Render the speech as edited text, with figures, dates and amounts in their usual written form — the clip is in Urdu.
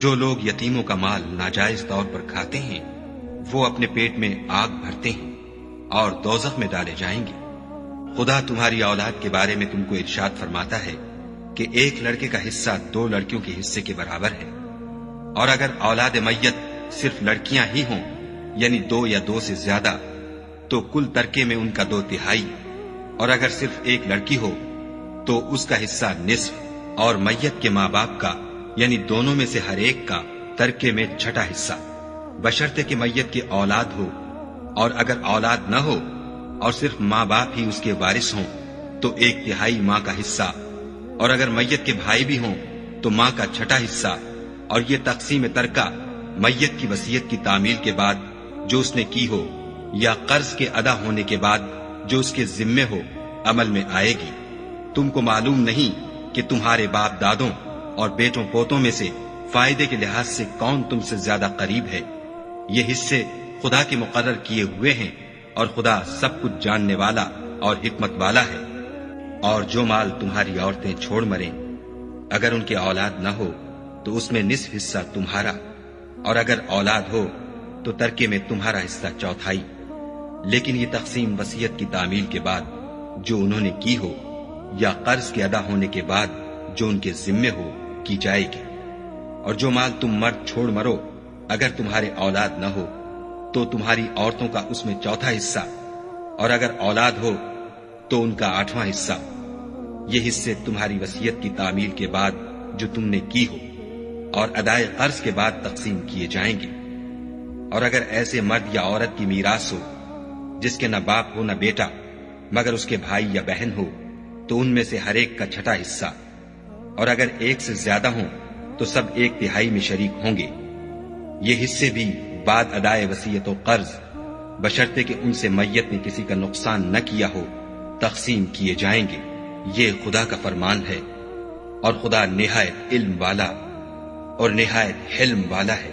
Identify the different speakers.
Speaker 1: جو لوگ یتیموں کا مال ناجائز طور پر کھاتے ہیں وہ اپنے پیٹ میں آگ بھرتے ہیں اور دوزخ میں ڈالے جائیں گے۔ خدا تمہاری اولاد کے بارے میں تم کو ارشاد فرماتا ہے کہ ایک لڑکے کا حصہ 2 لڑکیوں کے حصے کے برابر ہے، اور اگر اولاد میت صرف لڑکیاں ہی ہوں یعنی 2 یا 2 سے زیادہ تو کل ترکے میں ان کا 2/3، اور اگر صرف ایک لڑکی ہو تو اس کا حصہ نصف، اور میت کے ماں باپ کا یعنی دونوں میں سے ہر ایک کا ترکے میں 6واں حصہ، بشرطے کہ میت کی اولاد ہو، اور اگر اولاد نہ ہو اور صرف ماں باپ ہی اس کے وارث ہوں تو 1/3 ماں کا حصہ، اور اگر میت کے بھائی بھی ہوں تو ماں کا 6واں حصہ۔ اور یہ تقسیم ترکہ میت کی وصیت کی تعمیل کے بعد جو اس نے کی ہو یا قرض کے ادا ہونے کے بعد جو اس کے ذمے ہو عمل میں آئے گی۔ تم کو معلوم نہیں کہ تمہارے باپ دادوں اور بیٹوں پوتوں میں سے فائدے کے لحاظ سے کون تم سے زیادہ قریب ہے؟ یہ حصے خدا کے مقرر کیے ہوئے ہیں، اور خدا سب کچھ جاننے والا اور حکمت والا ہے۔ اور جو مال تمہاری عورتیں چھوڑ مریں اگر ان کے اولاد نہ ہو تو اس میں نصف حصہ تمہارا، اور اگر اولاد ہو تو ترکے میں تمہارا حصہ 1/4۔ لیکن یہ تقسیم وصیت کی تعمیل کے بعد جو انہوں نے کی ہو یا قرض کے ادا ہونے کے بعد جو ان کے ذمے ہو کی جائے گی۔ اور جو مال تم مرد چھوڑ مرو اگر تمہارے اولاد نہ ہو تو تمہاری عورتوں کا اس میں 1/4 حصہ، اور اگر اولاد ہو تو ان کا 8واں حصہ۔ یہ حصے تمہاری وصیت کی تعمیل کے بعد جو تم نے کی ہو اور ادائے قرض کے بعد تقسیم کیے جائیں گے۔ اور اگر ایسے مرد یا عورت کی میراث ہو جس کے نہ باپ ہو نہ بیٹا مگر اس کے بھائی یا بہن ہو تو ان میں سے ہر ایک کا 6واں حصہ، اور اگر ایک سے زیادہ ہوں تو سب 1/3 میں شریک ہوں گے۔ یہ حصے بھی بعد ادائے وصیت و قرض بشرطے کہ ان سے میت نے کسی کا نقصان نہ کیا ہو تقسیم کیے جائیں گے۔ یہ خدا کا فرمان ہے، اور خدا نہایت علم والا اور نہایت حلم والا ہے۔